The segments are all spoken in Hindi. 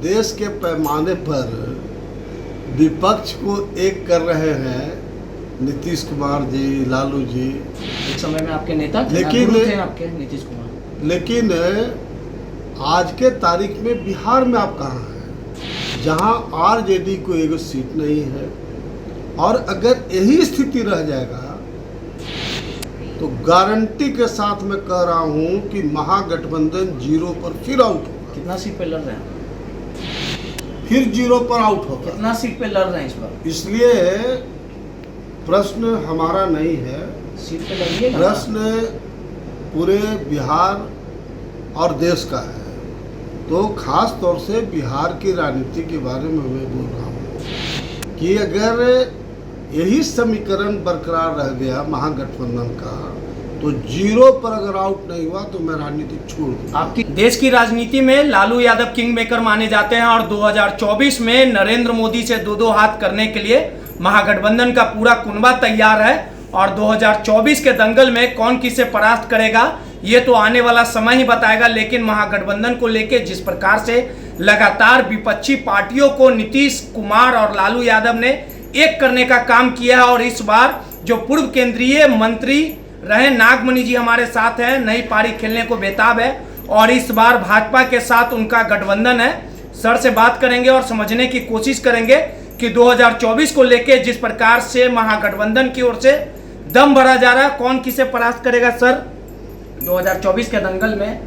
देश के पैमाने पर विपक्ष को एक कर रहे हैं नीतीश कुमार जी, लालू जी। एक समय में आपके नेता थे, लेकिन गुरु थे आपके नीतीश कुमार। लेकिन आज के तारीख में बिहार में आप कहाँ हैं, जहाँ आरजेडी को एक सीट नहीं है। और अगर यही स्थिति रह जाएगा तो गारंटी के साथ मैं कह रहा हूँ कि महागठबंधन जीरो पर फिर आउट होगा। कितना सीट पे लड़ रहे हैं? फिर जीरो पर आउट होगा। कितना सीट पे लड़ रहे हैं इस बार? इसलिए प्रश्न हमारा नहीं है, सीट पे लड़िएगा। प्रश्न पूरे बिहार और देश का है। तो खास तौर से बिहार की राजनीति के बारे में मैं बोल रहा हूँ कि अगर यही समीकरण बरकरार रह गया महागठबंधन का, तो जीरो पर अगर आउट नहीं हुआ तो मैं राजनीति छोड़ दूँ। आपकी देश की राजनीति में लालू यादव किंग मेकर माने जाते हैं और 2024 में नरेंद्र मोदी से दो हाथ करने के लिए महागठबंधन का पूरा कुनबा तैयार है। और 2024 के दंगल में कौन किसे परास्त करेगा ये तो आने वाला समय ही बताएगा। लेकिन महागठबंधन को लेकर जिस प्रकार से लगातार विपक्षी पार्टियों को नीतीश कुमार और लालू यादव ने एक करने का काम किया है, और इस बार जो पूर्व केंद्रीय मंत्री रहे नागमणि जी हमारे साथ हैं, नई पारी खेलने को बेताब है और इस बार भाजपा के साथ उनका गठबंधन है। सर से बात करेंगे और समझने की कोशिश करेंगे कि 2024 को लेके जिस प्रकार से महागठबंधन की ओर से दम भरा जा रहा है, कौन किसे परास्त करेगा। सर, 2024 के दंगल में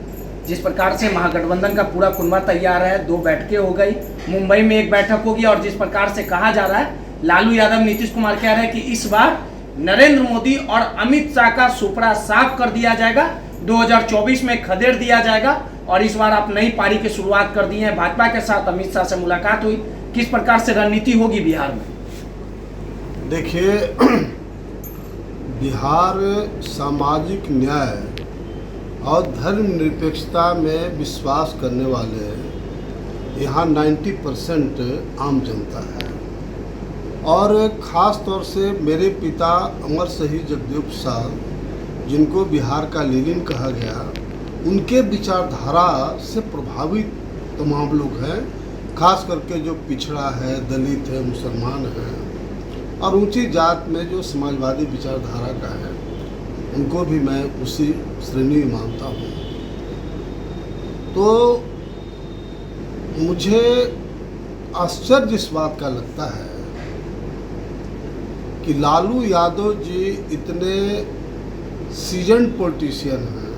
जिस प्रकार से महागठबंधन का पूरा कुनबा तैयार है, 2 बैठकें हो गई, मुंबई में 1 बैठक होगी, और जिस प्रकार से कहा जा रहा है, लालू यादव नीतीश कुमार कह रहे हैं कि इस बार नरेंद्र मोदी और अमित शाह का सुपड़ा साफ कर दिया जाएगा, 2024 में खदेड़ दिया जाएगा। और इस बार आप नई पारी की शुरुआत कर दी है, भाजपा के साथ अमित शाह से मुलाकात हुई, किस प्रकार से रणनीति होगी बिहार में? देखिए, बिहार सामाजिक न्याय और धर्मनिरपेक्षता में विश्वास करने वाले यहाँ 90% आम जनता है। और ख़ास तौर से मेरे पिता अमर शहीद जगदेव प्रसाद, जिनको बिहार का लेनिन कहा गया, उनके विचारधारा से प्रभावित तमाम लोग हैं। खास करके जो पिछड़ा है, दलित है, मुसलमान है और ऊंची जात में जो समाजवादी विचारधारा का है, उनको भी मैं उसी श्रेणी में मानता हूँ। तो मुझे आश्चर्य इस बात का लगता है कि लालू यादव जी इतने सीजन पॉलिटिशियन हैं,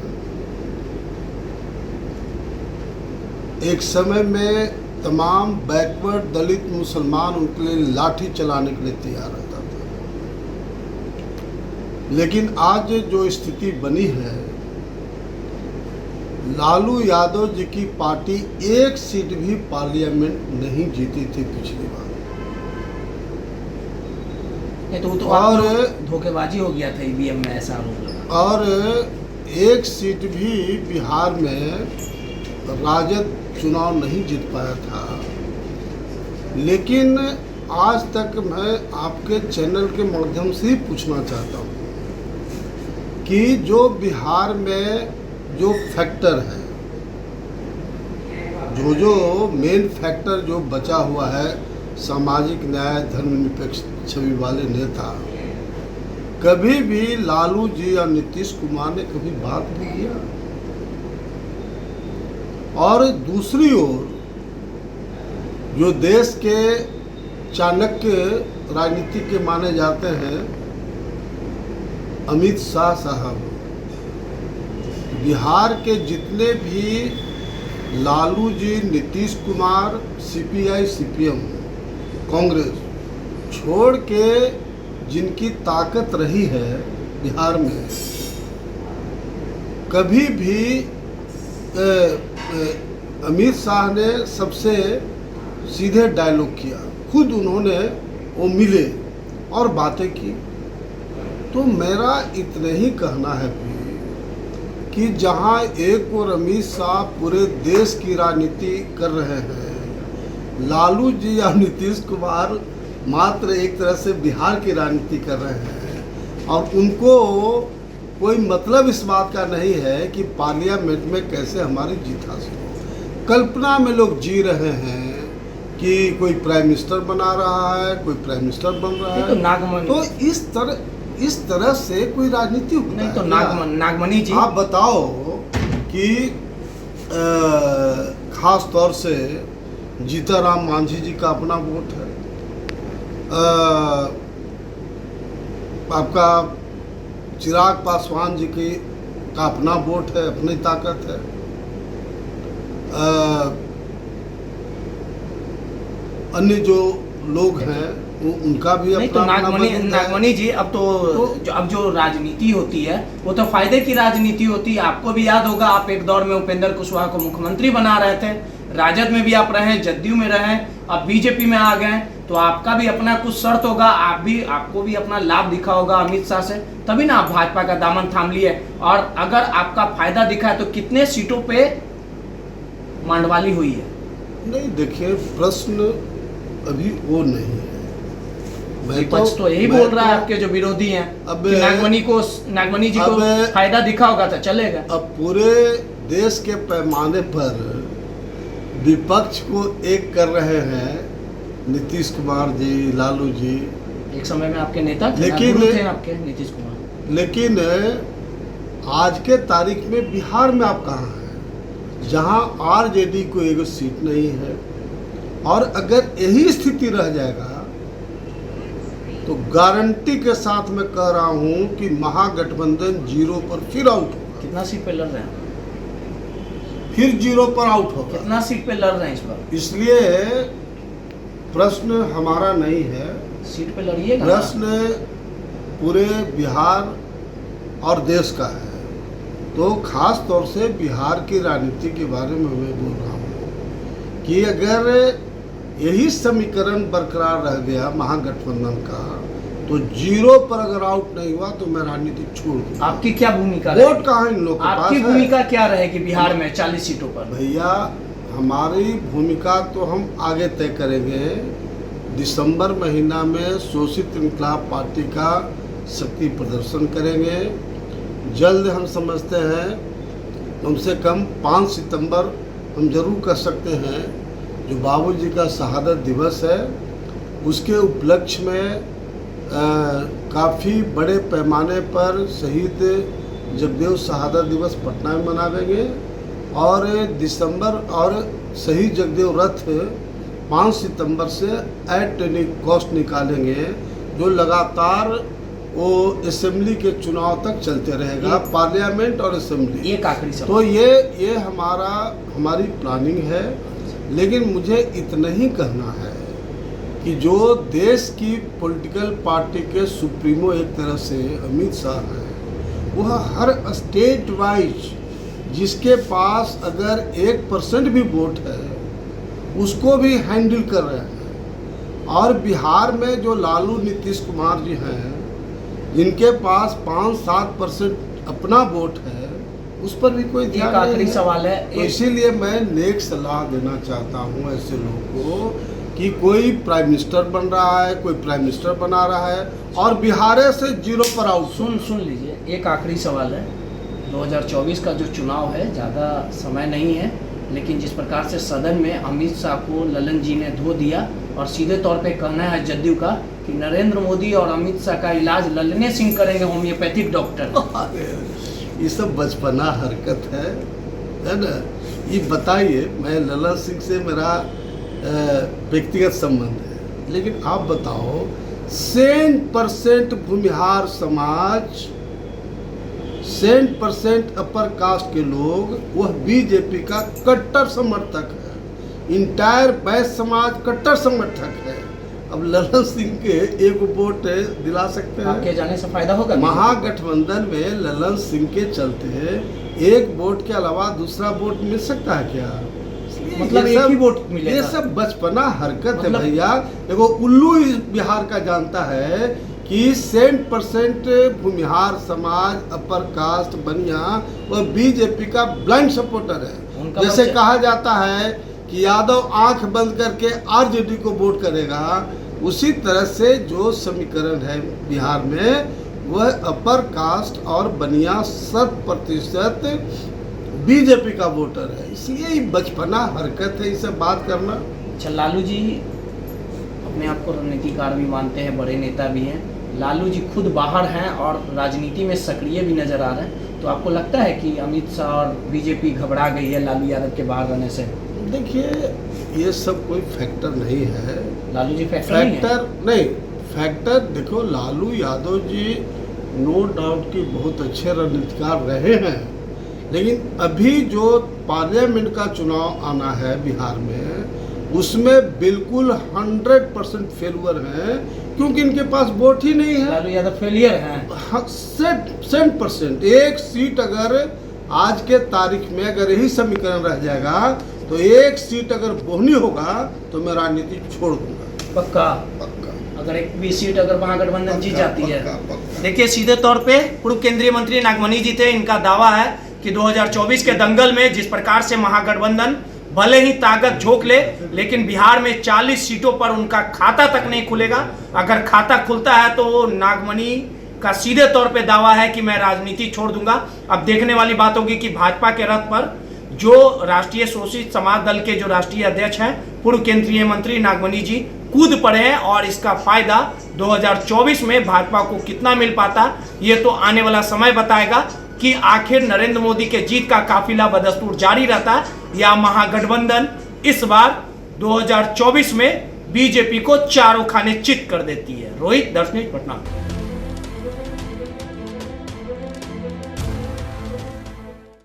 एक समय में तमाम बैकवर्ड दलित मुसलमान उनके लिए लाठी चलाने के लिए तैयार रहता था। लेकिन आज जो स्थिति बनी है, लालू यादव जी की पार्टी एक सीट भी पार्लियामेंट नहीं जीती थी पिछली बार। तो और धोखेबाजी हो गया था ईवीएम में, ऐसा आरोप लगा। और एक सीट भी बिहार में राजद चुनाव नहीं जीत पाया था। लेकिन आज तक मैं आपके चैनल के माध्यम से ही पूछना चाहता हूँ कि जो बिहार में जो फैक्टर है, जो मेन फैक्टर जो बचा हुआ है, सामाजिक न्याय, धर्मनिरपेक्ष छवि वाले नेता, कभी भी लालू जी और नीतीश कुमार ने कभी बात नहीं किया। और दूसरी ओर जो देश के चाणक्य राजनीति के माने जाते हैं अमित शाह साहब, बिहार के जितने भी लालू जी, नीतीश कुमार, सीपीआई, सीपीएम, कांग्रेस छोड़ के जिनकी ताकत रही है बिहार में, कभी भी अमित शाह ने सबसे सीधे डायलॉग किया, खुद उन्होंने वो मिले और बातें की। तो मेरा इतना ही कहना है कि जहां एक और अमित शाह पूरे देश की राजनीति कर रहे हैं, लालू जी या नीतीश कुमार मात्र एक तरह से बिहार की राजनीति कर रहे हैं और उनको कोई मतलब इस बात का नहीं है कि पार्लियामेंट में कैसे हमारी जीत हासिल हो। कल्पना में लोग जी रहे हैं कि कोई प्राइम मिनिस्टर बना रहा है, कोई प्राइम मिनिस्टर बन रहा नहीं है। तो नागमणि, तो इस तरह से कोई राजनीति होता नहीं है तो क्या? नागमणि जी, आप बताओ कि खास तौर से जीताराम मांझी जी का अपना वोट है, आपका चिराग पासवान जी का अपना वोट है, अपनी ताकत है, अन्य जो लोग हैं उनका भी नहीं तो अपना अपना वजूद है। नागमणि जी, अब जो राजनीति होती है वो तो फायदे की राजनीति होती है। आपको भी याद होगा, आप एक दौर में उपेंद्र कुशवाहा को मुख्यमंत्री बना रहे थे, राजद में भी आप रहे, जदयू में रहे, अब बीजेपी में आ गए, तो आपका भी अपना कुछ शर्त होगा, आपको भी अपना लाभ दिखा होगा अमित शाह से, तभी ना आप भाजपा का दामन थाम लिए। और अगर आपका फायदा दिखा है तो कितने सीटों पे मंडवाली हुई है? नहीं, देखिए, प्रश्न अभी वो नहीं है। विपक्ष तो यही बोल रहा है, आपके जो विरोधी हैं, कि नागमणि जी को फायदा दिखा होगा तो चलेगा। अब पूरे देश के पैमाने पर विपक्ष को एक कर रहे हैं नीतीश कुमार जी, लालू जी। एक समय में आपके नेता थे, लेकिन गुरु थे आपके नीतीश कुमार। लेकिन आज के तारीख में बिहार में आप कहाँ हैं, जहाँ आरजेडी को एक सीट नहीं है, और अगर यही स्थिति रह जाएगा तो गारंटी के साथ मैं कह रहा हूं कि महागठबंधन 0 पर फिर आउट होगा। कितना सीट पे लड़ रहे हैं? फिर 0 पर आउट होगा। कितना सीट पे लड़ रहे हैं इस बार? इसलिए प्रश्न हमारा नहीं है, सीट पे लड़िएगा। प्रश्न पूरे बिहार और देश का है। तो खास तौर से बिहार की राजनीति के बारे में मैं बोल रहा हूँ कि अगर यही समीकरण बरकरार रह गया महागठबंधन का, तो 0 पर अगर आउट नहीं हुआ तो मैं राजनीति छोड़ दूंगा। आपकी क्या भूमिका वोट कहाँ इन लोग के पास आपकी है? भूमिका क्या रहेगी बिहार में 40 सीटों पर? भैया, हमारी भूमिका तो हम आगे तय करेंगे। दिसंबर महीना में शोषित इंकलाब पार्टी का शक्ति प्रदर्शन करेंगे। जल्द हम समझते हैं, कम से कम 5 सितंबर हम जरूर कर सकते हैं, जो बाबूजी का शहादत दिवस है, उसके उपलक्ष्य में काफ़ी बड़े पैमाने पर शहीद जगदेव शहादत दिवस पटना में मनावेंगे, और दिसंबर और शहीद जगदेव रथ 5 सितंबर से एट एनी कॉस्ट निकालेंगे, जो लगातार वो असेंबली के चुनाव तक चलते रहेगा, पार्लियामेंट और असेंबली। एक आखिरी सवाल, तो ये हमारी प्लानिंग है। लेकिन मुझे इतना ही कहना है कि जो देश की पॉलिटिकल पार्टी के सुप्रीमो एक तरह से अमित शाह हैं, वह हर स्टेट वाइज जिसके पास अगर 1% भी वोट है उसको भी हैंडल कर रहे हैं। और बिहार में जो लालू नीतीश कुमार जी हैं, जिनके पास 5-7% अपना वोट है, उस पर भी कोई ध्यान नहीं है। आखिरी सवाल है, तो इसीलिए मैं नेक सलाह देना चाहता हूं ऐसे लोगों को कि कोई प्राइम मिनिस्टर बन रहा है, कोई प्राइम मिनिस्टर बना रहा है, और बिहार से 0 पर आउट। सुन लीजिए, एक आखिरी सवाल है। 2024 का जो चुनाव है, ज़्यादा समय नहीं है, लेकिन जिस प्रकार से सदन में अमित शाह को ललन जी ने धो दिया, और सीधे तौर पे कहना है जदयू का कि नरेंद्र मोदी और अमित शाह का इलाज ललने सिंह करेंगे, होम्योपैथिक डॉक्टर। ये सब बचपना हरकत है ना। ये बताइए, मैं ललन सिंह से मेरा व्यक्तिगत संबंध है, लेकिन आप बताओ 100% भूमिहार समाज, 100% अपर कास्ट के लोग, वह बीजेपी का कट्टर समर्थक है। इंटायर बैस समाज कट्टर समर्थक है। अब ललन सिंह के एक वोट दिला सकते हैं? आपके जाने से फायदा होगा? महागठबंधन में ललन सिंह के चलते एक वोट के अलावा दूसरा वोट मिल सकता है क्या? मतलब एक ही वोट मिलेगा? ये सब बचपना हरकत है भैया। देखो, उल्लू इस बिहार का जानता है कि 100% भूमिहार समाज, अपर कास्ट, बनिया, वह बीजेपी का ब्लाइंड सपोर्टर है। जैसे कहा जाता है कि यादव आंख बंद करके आरजेडी को वोट करेगा, उसी तरह से जो समीकरण है बिहार में, वह अपर कास्ट और बनिया 100% बीजेपी का वोटर है। इसलिए ये बचपना हरकत है, इसे बात करना। अच्छा, लालू जी अपने आप को रणनीतिकार भी मानते हैं, बड़े नेता भी हैं। लालू जी खुद बाहर हैं और राजनीति में सक्रिय भी नजर आ रहे हैं, तो आपको लगता है कि अमित शाह और बीजेपी घबरा गई है लालू यादव के बाहर रहने से? देखिए, ये सब कोई फैक्टर नहीं है। लालू जी फैक्टर नहीं, फैक्टर देखो, लालू यादव जी नो डाउट कि बहुत अच्छे रणनीतिकार रहे हैं, लेकिन अभी जो पार्लियामेंट का चुनाव आना है बिहार में, उसमें बिल्कुल 100% फेलवर हैं, क्योंकि इनके पास वोट ही नहीं है। लालू यादव फेलियर हैं 100%। एक सीट अगर आज के तारीख में अगर यही समीकरण रह जाएगा, तो एक सीट अगर बोहनी होगा तो मैं राजनीति छोड़ दूंगा। पक्का? अगर एक भी सीट अगर महागठबंधन जीत जाती है। देखिए, सीधे तौर पे पूर्व केंद्रीय मंत्री नागमणि जी थे, इनका दावा है कि 2024 के दंगल में जिस प्रकार से महागठबंधन भले ही ताकत झोंक ले, लेकिन बिहार में 40 सीटों पर उनका खाता तक नहीं खुलेगा। अगर खाता खुलता है तो नागमणि का सीधे तौर पे दावा है कि मैं राजनीति छोड़ दूंगा। अब देखने वाली बात होगी कि भाजपा के रथ पर जो राष्ट्रीय शोषित समाज दल के जो राष्ट्रीय अध्यक्ष हैं, पूर्व केंद्रीय मंत्री नागमणि जी कूद पड़े हैं, और इसका फायदा 2024 में भाजपा को कितना मिल पाता, ये तो आने वाला समय बताएगा कि आखिर नरेंद्र मोदी के जीत का काफिला बदस्तूर जारी रहता या महागठबंधन इस बार 2024 में बीजेपी को चारों खाने चित कर देती है। रोहित, दर्शनीय, पटना।